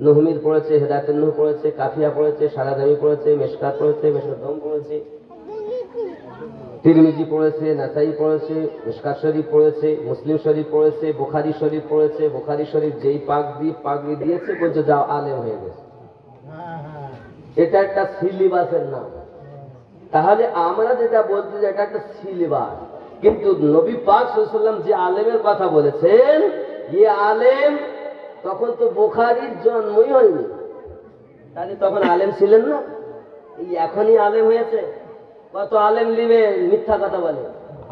নহমির পড়েছে, হেদায়েতুন নূহ পড়েছে, কাফিয়া পড়েছে, সারাদামি পড়েছে, মেশকাত পড়েছে, মেশকাতদম পড়েছে, তিরমিজি পড়েছে, নাসাই পড়েছে, মিশকাত শরীফ পড়েছে, মুসলিম শরীফ পড়েছে, বুখারী শরীফ পড়েছে। বুখারী শরীফ যেই পাগড়ি দিয়েছে বলছে যাও আলেম হয়ে গেছে। এটা একটা সিলেবাসের নাম। তাহলে আমরা যেটা বলছি যে এটা একটা সিলেবাস, কিন্তু নবী পাক সাল্লাল্লাহু আলাইহি ওয়াসাল্লাম যে আলেমের কথা বলেছেন, এই আলেম তখন তো বুখারীর জন্মই হয়নি, তাহলে তখন আলেম ছিলেন না, এই এখনই আলেম হয়েছে। কত আলেম লিবে মিথ্যা কথা বলে,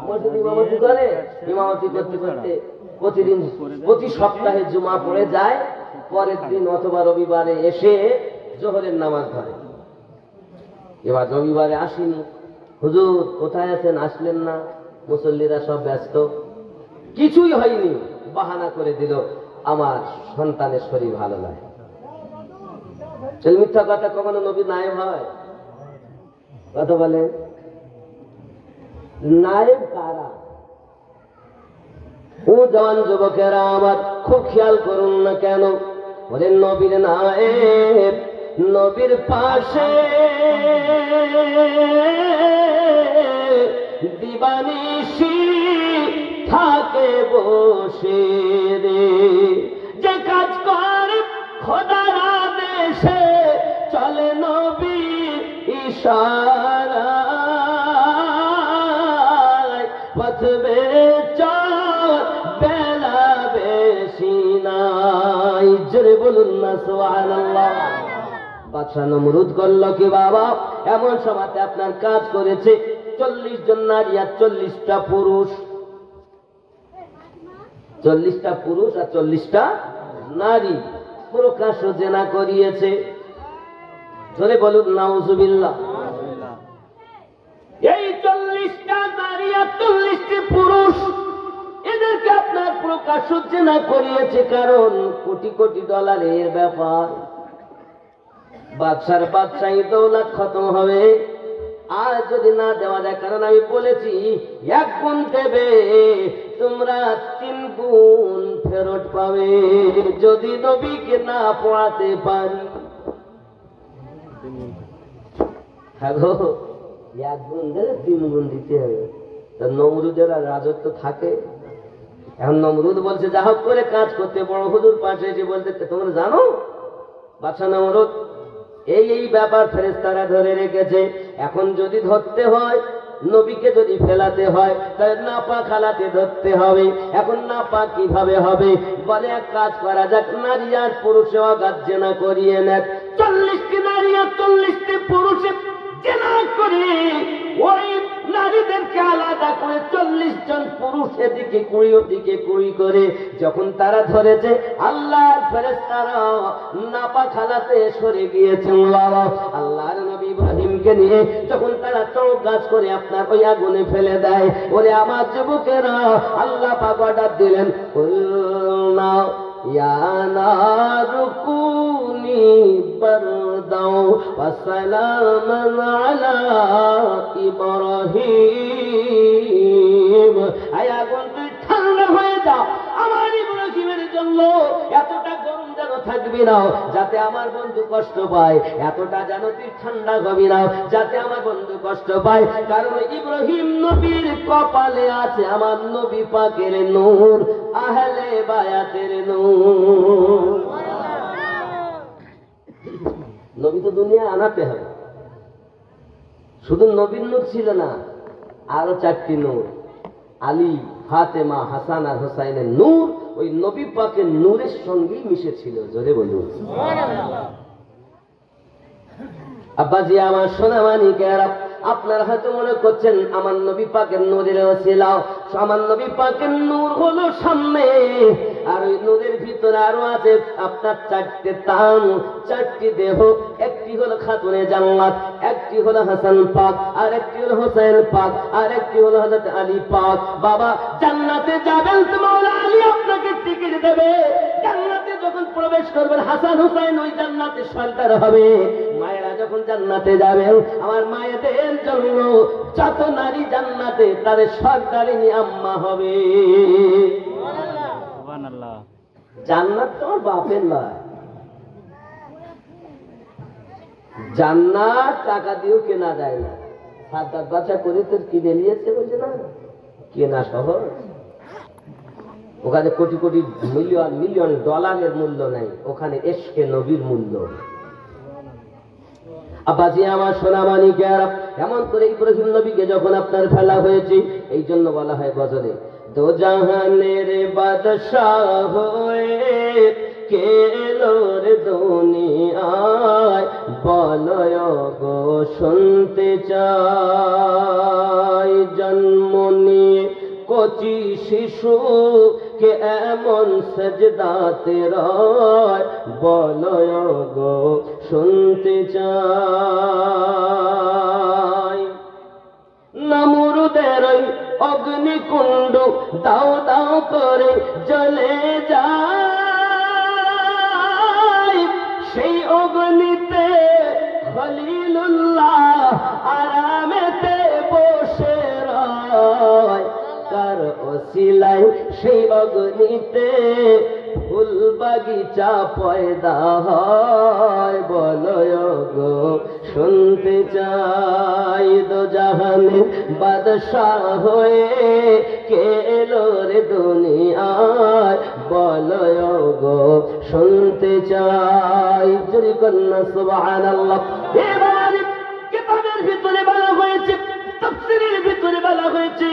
মসজিদ ইমামতি করে, ইমামতি করতে করতে প্রতিদিন প্রতি সপ্তাহে জুমা পড়ে যায়, পরের দিন অথবা রবিবারে এসে জোহরের নামাজ ধরে। এবার রবিবারে আসেনি, হুজুর কোথায় আছেন, আসলেন না, মুসল্লিরা সব ব্যস্ত, কিছুই হয়নি, বাহানা করে দিল আমার সন্তানের শরীর ভালো লাগে। মিথ্যা কথা কখনো নবী নায়েব হয়? কথা বলেন, নায়েব কারা? ও জওয়ান যুবকেরা আমার খুব খেয়াল করুন না কেন, বলেন নবীর নায়েব নবীর পাশে দিবানিশি থাকে বসে রে, যে কাজ করে খোদার আদেশে চলে নবীর ইশারায়, পথ বেচর বেলা বেশি নাই, জোরে বলুন না সুবহানাল্লাহ। বাদশা নমরুদ করল কি বাবা, এমন সময়তে আপনার কাজ করেছে 40 জন নারী আর 40টা পুরুষ, 40টা পুরুষ আর 40টা নারী প্রকাশ্য জেনা করিয়েছে, ধরে বলুন নাউজুবিল্লাহ। এই 40টা নারী আর 40টি পুরুষ এদেরকে আপনার প্রকাশ্য জেনা করিয়েছে, কারণ কোটি কোটি ডলারের ব্যাপার। বাদশার বাদশাহী দৌলত খতম হবে, আর যদি না দেওয়া যায়, কারণ আমি বলেছি 1 গুণ দেবে, তোমরা 3 গুণ ফেরত পাবে যদি নবীকে না পড়াতে পারি। হ্যাঁ গো, 1 গুণ দিলে 3 গুণ দিতে হবে। তো নমরুদের আর রাজত্ব থাকে। এখন নমরুদ বলছে যা হোক করে কাজ করতে, বড় হুজুর পাশে এসে বলতে, তোমরা জানো বাদশা নমরুদ এই ব্যাপার ফেরেশতারা ধরে রেখেছে, এখন যদি ধরতে হয়, নবীকে যদি ফেলাতে হয়, তাহলে নাপাক হালাতে ধরতে হবে। এখন নাপাক কিভাবে হবে? বলে এক কাজ করা যাক, নারী আর পুরুষে অগাধ জেনা করিয়ে নেন। 40টি নারী আর 40টি পুরুষে জেনা করে ওই নারীদেরকে আলাদা করে 40 জন পুরুষ এদিকে 20 ওদিকে 20 করে যখন তারা ধরেছে, আল্লাহর ফেরেশতারা নাপাক হালাতে সরে গিয়েছেন। আল্লাহর নবী ইব্রাহিমকে নিয়ে যখন তারা চৌক গাছ করে আপনার ওই আগুনে ফেলে দেয়, ওরে আমার যুবকেরা, আল্লাহ পাক অর্ডার দিলেন, কুলনা ইয়া নারু কুনি বারদাও ওয়া সালামান আলা ইব্রাহিম। আয় আগুন তুই ঠান্ডা হয়ে যাও, আমার ইব্রাহিমের জন্য এতটা গরম যেন থাকবি না যাতে আমার বন্ধু কষ্ট পায়, এতটা যেন তুই ঠান্ডা হবি না যাতে আমার বন্ধু কষ্ট পায়। কারণ ইব্রাহিম নবীর কপালে আছে আমার নবী পাকের নূর, আহলে বায়াতের নূর। নবী তো দুনিয়া আনাতে হবে। শুধু নবীর নূর ছিল না, আরো 4টি নূর, আলী, ফাতেমা, হাসান আর হোসাইনের নূর ওই নবী পাকের নূরের সঙ্গেই মিশেছিল। জোরে বলুন আব্বাজি আমার সোনা মানিকেরা, আপনারা হয়তো মনে করছেন আমার নবী পাকের নূরের ওসিলা, আমার নবী পাকের নূর হলো সামনে, আর ওই নূরের ভিতরে আরো আছে আপনার 4টে তান, 4টি দেহ। একটি হলো খাতুনে জান্নাত, একটি হলো হাসান পাক, আর একটি হলো হোসেন পাক, আর একটি হলো হযরত আলী পাক। বাবা জান্নাতে যাবেন তো মাওলা আলী আপনাকে টিকিট দেবে। জান্নাতে যখন প্রবেশ করবেন হাসান হোসেন ওই জান্নাতে সরদার হবে। মায়েরা যখন জান্নাতে যাবেন, আমার মায়েদের জন্য যত নারী জান্নাতে তাদের সরদারিনী আম্মা হবে। সুবহানাল্লাহ। জান্নাত তো বাপের নয়, জান্নাত টাকা দিয়েও কেনা যায় না। 7-8 বাচ্চা করে তোর কিনে নিয়েছে বলছে না, কেনা সহজ। ওখানে কোটি কোটি মিলিয়ন মিলিয়ন ডলারের মূল্য নাই, ওখানে ইশকে নবীর মূল্য। আব্বাজি আমার সোনা মানিকেরা, এমন করে ইব্রাহিম নবীকে যখন আপনার ফেলা হয়েছে, এই জন্য বলা হয় গজলে, দো জাহানের বাদশাহ হয়ে কে এলো রে দুনিয়ায়, বলয় গো শুনতে চাই। জন্ম নিয়ে কচি শিশু কে এমন সেজদাতে রয়, বলয় গো শুনতে চাই। নমরুদের ওই অগ্নিকুণ্ড দাও দাও করে জ্বলে যায়, সেই অগ্নিতে খলিলুল্লাহ আরামেতে বসে রয়। কার ওসিলায় সেই অগ্নিতে ফুল বাগিচা পয়দা হয়, বলয় গো শুনতে চাই। দো জাহানের বাদশাহ হয়ে কে এলো রে দুনিয়ায়, বলয় গো শুনতে চাই। জোরে কন্যা সুবহানাল্লাহ। হে বাবা, কিতাবের ভিতরে বলা হয়েছে, তাফসীরের ভিতরে বলা হয়েছে,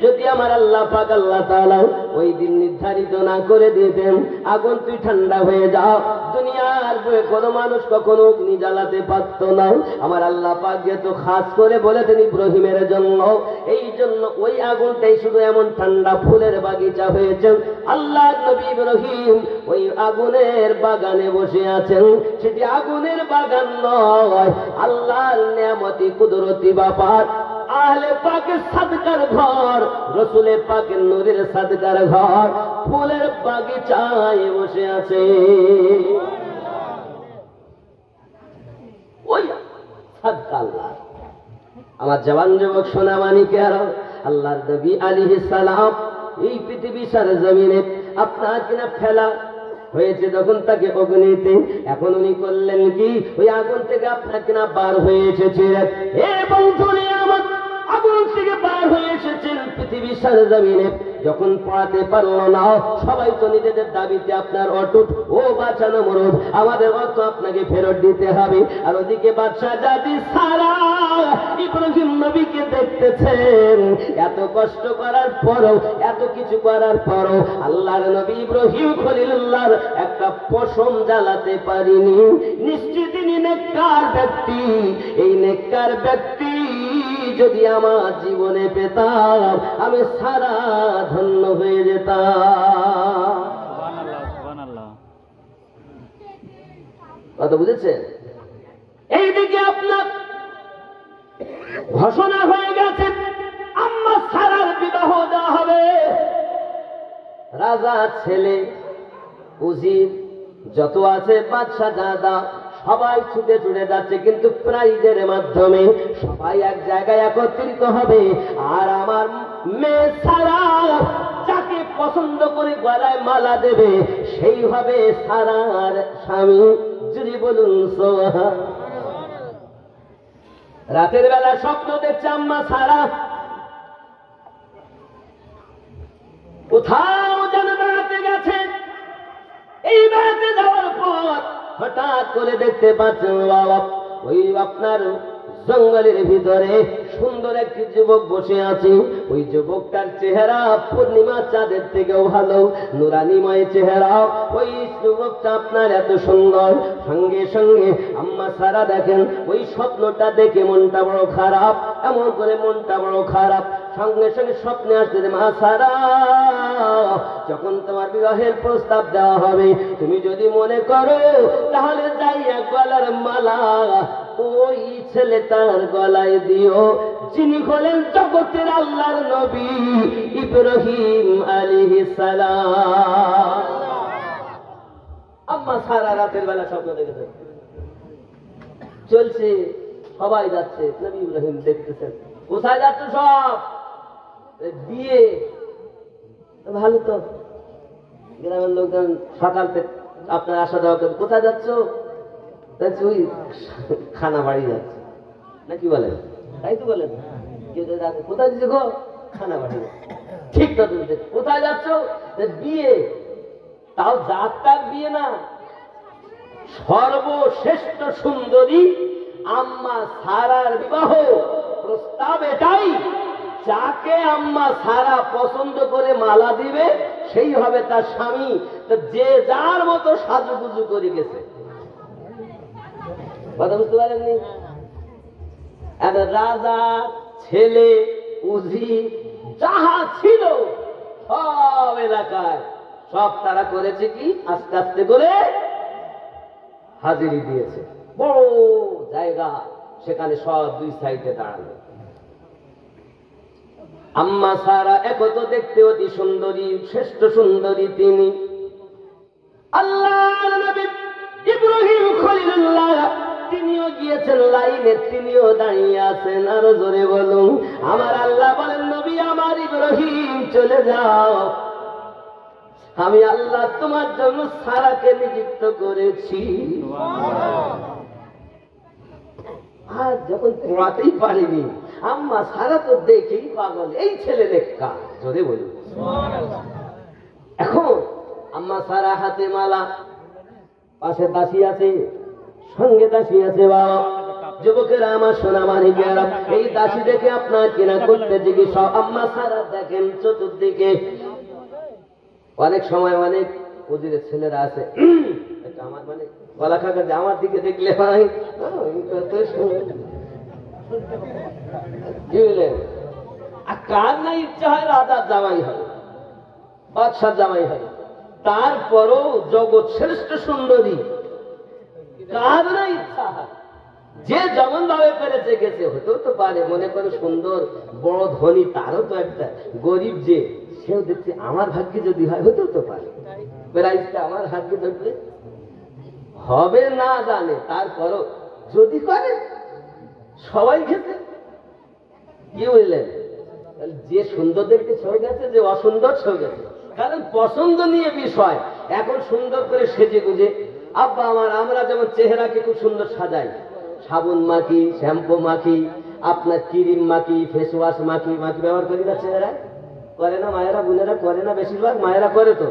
যদি আমার আল্লাহ পাক আল্লাহ তাআলা ওই দিন নির্ধারিত না করে দিতেন আগুন তুই ঠান্ডা হয়ে যাও, দুনিয়ার বয়ে কোনো মানুষ কখনো অগ্নি জ্বালাতে পারত না। আমার আল্লাহ পাক যেহেতু খাস করে বলেছেন ইব্রাহিমের জন্য, এই জন্য ওই আগুনটাই শুধু এমন ঠান্ডা ফুলের বাগিচা হয়েছে। আল্লাহ নবী ইব্রাহিম ওই আগুনের বাগানে বসে আছেন, সেটি আগুনের বাগান নয়, আল্লাহর নেয়ামতি কুদরতি ব্যাপার। আহলে পাকের সাদকার ঘর, রসুলে পাকের নূরের সাদকার ঘর, ফুলের বাগিচায় বসে আছে। ওই সাদকা আল্লাহ। আমার জওয়ান যুবক সোনা মানিকের, আল্লাহর নবী আলাইহিস সালাম এই পৃথিবী সারা জমিনে আপনার কিনা ফেলা হয়েছে যখন তাকে অগ্নিতে, এখন উনি করলেন কি, ওই আগুন থেকে আপনাকে না বার হয়ে এসেছিলেন। এ বন্ধুরে আমার, আগুন থেকে বার হয়ে এসেছেন পৃথিবীর সরজমিনে, যখন পড়াতে পারলো না, সবাই তো নিজেদের দাবিতে আপনার অটুট। ও বাঁচানো মরদ, আমাদের অর্থ আপনাকে ফেরত দিতে হবে। আর ওদিকে বাদশা জাতি সারা ইব্রাহিম নবীকে দেখতেছেন, এত কষ্ট করার পরও, এত কিছু করার পরও আল্লাহর নবী ইব্রাহিম খলিলুল্লাহর একটা পশম জ্বালাতে পারিনি। নিশ্চিত তিনি নেককার ব্যক্তি। এই নেককার ব্যক্তি যদি আমার জীবনে পেতাম, আমি সারা ধন্য হয়ে যেতাম। কথা বুঝেছেন? এইদিকে আপনার ঘোষণা হয়ে গেছে আম্মা সারার বিবাহ দেওয়া হবে। রাজা ছেলে, উজির যত আছে, বাদশা দাদা, সবাই ছুটে ছুটে যাচ্ছে, কিন্তু প্রাইজের মাধ্যমে সবাই এক জায়গায় একত্রিত হবে। আর আমার মেয়ে সারা যাকে পছন্দ করে গলায় মালা দেবে, সেই হবে সারার স্বামী। যদি বলুন সুবহান। রাতের বেলা স্বপ্ন দেখছে আম্মা সারা, কোথাও যেন বেড়াতে গেছে। এই বেড়াতে যাওয়ার পর হঠাৎ করে দেখতে পাচ্ছেন বাবা, ওই আপনার জঙ্গলের ভিতরে সুন্দর একটি যুবক বসে আছে। ওই যুবকটার চেহারা পূর্ণিমা চাঁদের থেকেও ভালো, নুরানিময় চেহারা। ওই যুবকটা আপনার এত সুন্দর। সঙ্গে সঙ্গে আম্মা সারা দেখেন, ওই স্বপ্নটা দেখে মনটা বড় খারাপ। এমন করে মনটা বড় খারাপ, সঙ্গে সঙ্গে স্বপ্নে আসছে, মা সারা, যখন তোমার বিবাহের প্রস্তাব দেওয়া হবে, তুমি যদি মনে করো তাহলে যাই এক গলার মালা ওই ছেলেটার গলায় দিও, যিনি হলেন জগতের আল্লাহর নবী ইব্রাহিম আলাইহিস সালাম। আম্মা সারা রাতের বেলা স্বপ্ন দেখেছে, চলছে, সবাই যাচ্ছে, নবী ইব্রাহিম দেখতেছেন। কোথায় যাচ্ছে সব? বিয়ে। ভালো তো, গ্রামের লোকজন সকাল থেকে আপনার আসা যাওয়া করে। কোথায় যাচ্ছ? ওই খানা বাড়ি যাচ্ছে, নাকি বলেন? তাই তো বলেন। কোথায় দিচ্ছে গো? খানা বাড়ি। ঠিক তো। কোথায় যাচ্ছ? বিয়ে। তাও যাত্রার বিয়ে না, সর্বশ্রেষ্ঠ সুন্দরী আম্মা সারার বিবাহ প্রস্তাব এটাই, যাকে আম্মা সারা পছন্দ করে মালা দিবে সেই হবে তার স্বামী। তো যে যার মতো সাজুগুজু করে গেছে। কথা বুঝতে পারেননি? রাজা, ছেলে, উজি যাহা ছিল সব এলাকায় সব তারা করেছে কি, আস্তে আস্তে করে হাজিরি দিয়েছে। বড় জায়গা, সেখানে সব দুই সাইডে দাঁড়ানো। আম্মা সারা একত দেখতে অতি সুন্দরী, শ্রেষ্ঠ সুন্দরী তিনি। আল্লাহর নবী ইব্রাহিম খলিলুল্লাহ তিনিও গিয়েছেন লাইনে, তিনিও দাঁড়িয়ে আছেন। আরো জোরে বলুন, আমার আল্লাহ বলেন, নবী আমার ইব্রাহিম চলে যাও, আমি আল্লাহ তোমার জন্য সারাকে নিযুক্ত করেছি। আর যখন পড়াতেই পারিনি, আম্মা সারা তো দেখেই পাগল, এই ছেলে দেখা। জোরে বলুন। এখন আম্মা সারা হাতে মালা, পাশে দাসী আছে, সঙ্গে দাসী আছে। বাবা যুবকেরা, আমার সোনা মানিকেরা, এই দাসী দেখে আপনার কিনা করতে জিজ্ঞেস। আম্মা সারা দেখেন চতুর্দিকে অনেক সময় অনেক ওদের ছেলেরা আছে, আমার মানে গলা খাকা, আমার দিকে দেখলে ভাই কি বললেন, আর কার না ইচ্ছা হয় রাজার জামাই হয়, বাদশার জামাই হয়, তারপরও জগৎ শ্রেষ্ঠ সুন্দরী কার না ইচ্ছা হয়? যে যেমন ভাবে পেরেছে গেছে, হতেও তো পারে মনে করে সুন্দর বড় ধনী, তারও তো একটা গরিব, যে সেও দেখছে আমার ভাগ্যে যদি হয়, হতেও তো পারে প্রাইজটা আমার ভাগ্যে ধরলে হবে না জানে, তারপরও যদি করে সবাই গেছে। কি বুঝলেন? যে সুন্দর দেখতে সরে গেছে, যে অসুন্দর সরে গেছে, কারণ পছন্দ নিয়ে বিষয়। এখন সুন্দর করে সেজে গুজে আব্বা আমার, আমরা যেমন চেহারাকে খুব সুন্দর সাজাই, সাবুন মাখি, শ্যাম্পু মাখি, আপনার ক্রিম মাখি, ফেস ওয়াশ মাখি ব্যবহার করি না চেহারায়? করে না মায়েরা, বোনেরা করে না? বেশিরভাগ মায়েরা করে তো।